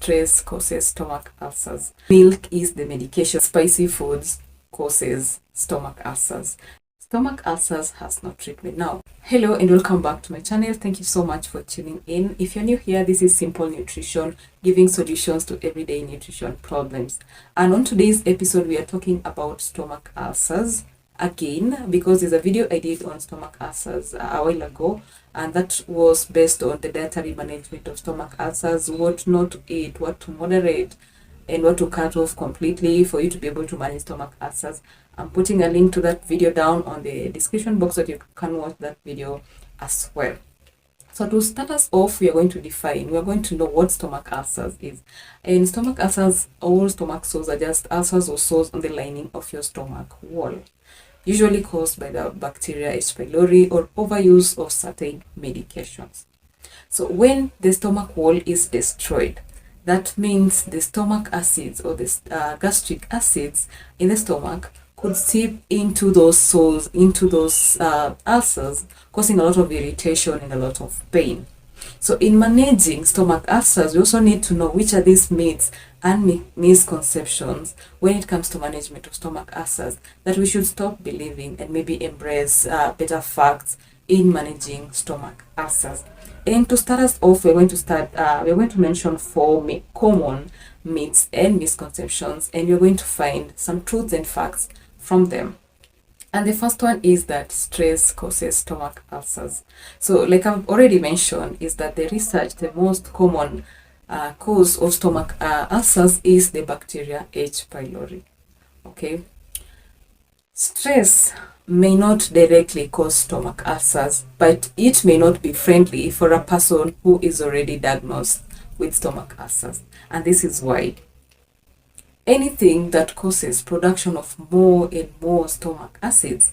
stress causes stomach ulcers. Milk is the medication. Spicy foods causes stomach ulcers. Stomach ulcers has no treatment. Now, hello and welcome back to my channel. Thank you so much for tuning in. If you're new here, this is Simple Nutrition, giving solutions to everyday nutrition problems. And on today's episode, we are talking about stomach ulcers again, because there's a video I did on stomach ulcers a while ago, and that was based on the dietary management of stomach ulcers, what not to eat, what to moderate, and what to cut off completely for you to be able to manage stomach ulcers. I'm putting a link to that video down on the description box so that you can watch that video as well. So to start us off, we are going to know what stomach ulcers is. And stomach ulcers, all stomach sores, are just ulcers or sores on the lining of your stomach wall, usually caused by the bacteria h.pylori or overuse of certain medications. So when the stomach wall is destroyed, that means the stomach acids or the gastric acids in the stomach could seep into those sores, into those ulcers, causing a lot of irritation and a lot of pain. So in managing stomach ulcers, we also need to know which are these myths and misconceptions when it comes to management of stomach ulcers that we should stop believing and maybe embrace better facts in managing stomach ulcers. And to start us off, we're going to mention four common myths and misconceptions, and you're going to find some truths and facts from them. And the first one is that stress causes stomach ulcers. So like I've already mentioned, is that the most common cause of stomach ulcers is the bacteria H. pylori. Okay. Stress may not directly cause stomach ulcers, but it may not be friendly for a person who is already diagnosed with stomach ulcers. And this is why anything that causes production of more and more stomach acids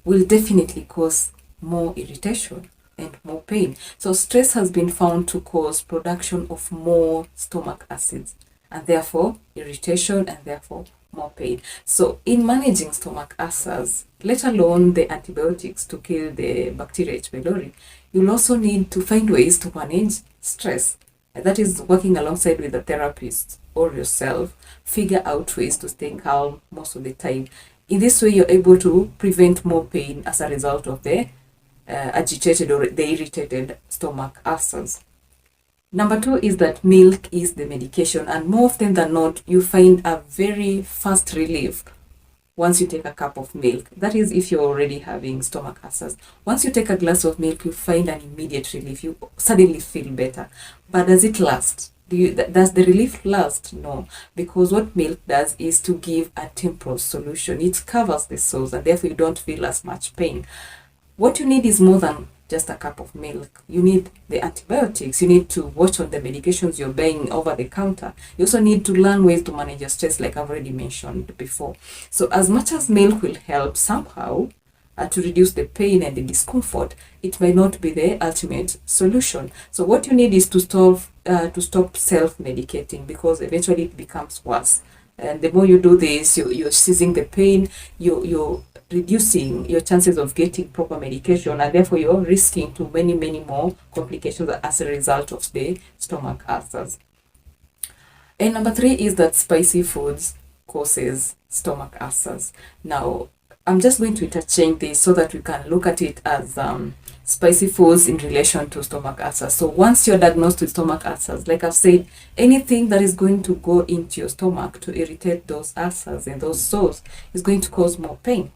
will definitely cause more irritation and more pain. So stress has been found to cause production of more stomach acids, and therefore irritation, and therefore more pain. So in managing stomach ulcers, let alone the antibiotics to kill the bacteria H. pylori, you'll also need to find ways to manage stress. And that is working alongside with the therapist or yourself, figure out ways to stay calm most of the time. In this way, you're able to prevent more pain as a result of the agitated or the irritated stomach ulcers. Number two is that milk is the medication, and more often than not, you find a very fast relief once you take a cup of milk. That is if you're already having stomach ulcers. Once you take a glass of milk, you find an immediate relief. You suddenly feel better. But does it last? Does the relief last? No, because what milk does is to give a temporal solution. It covers the sores, and therefore you don't feel as much pain. What you need is more than just a cup of milk. You need the antibiotics. You need to watch on the medications you're buying over the counter. You also need to learn ways to manage your stress, like I've already mentioned before. So as much as milk will help somehow to reduce the pain and the discomfort, it may not be the ultimate solution. So what you need is to stop self-medicating, because eventually it becomes worse. And the more you do this, you're ceasing the pain, you're reducing your chances of getting proper medication, and therefore you're risking to many more complications as a result of the stomach ulcers. And number three is that spicy foods causes stomach ulcers. Now, I'm just going to interchange this so that we can look at it as spicy foods in relation to stomach ulcers. So once you're diagnosed with stomach ulcers, like I've said, anything that is going to go into your stomach to irritate those ulcers and those sores is going to cause more pain.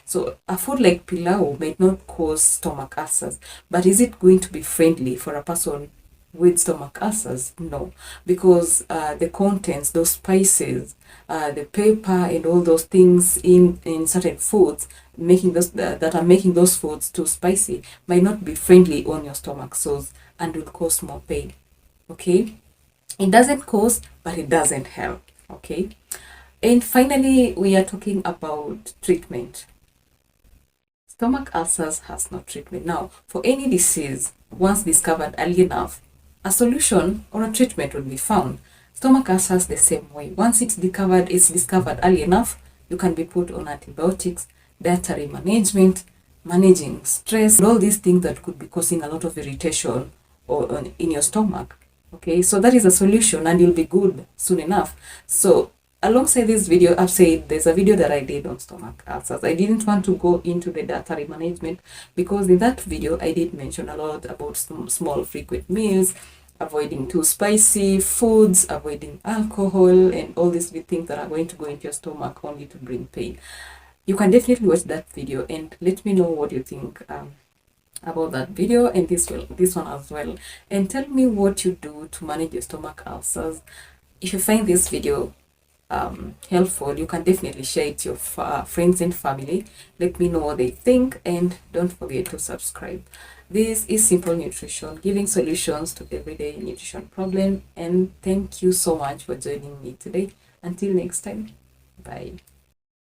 So a food like pilau may not cause stomach ulcers, but is it going to be friendly for a person with stomach ulcers? No, because the contents, those spices, the pepper and all those things in certain foods, making those that are making those foods too spicy, might not be friendly on your stomach sores and will cause more pain. Okay, it doesn't cause, but it doesn't help. Okay, and finally, we are talking about treatment. Stomach ulcers has no treatment. Now, for any disease, once discovered early enough, a solution or a treatment will be found. Stomach ulcers the same way. Once it's discovered early enough, you can be put on antibiotics, dietary management, managing stress, all these things that could be causing a lot of irritation in your stomach. Okay, so that is a solution and you'll be good soon enough. So alongside this video, I've said there's a video that I did on stomach ulcers. I didn't want to go into the dietary management because in that video I did mention a lot about small frequent meals, avoiding too spicy foods, avoiding alcohol, and all these things that are going to go into your stomach only to bring pain. You can definitely watch that video and let me know what you think about that video and this one as well, and tell me what you do to manage your stomach ulcers. If you find this video helpful, you can definitely share it to your friends and family. Let me know what they think, and don't forget to subscribe. This is Simple Nutrition, giving solutions to everyday nutrition problem. And thank you so much for joining me today. Until next time, bye.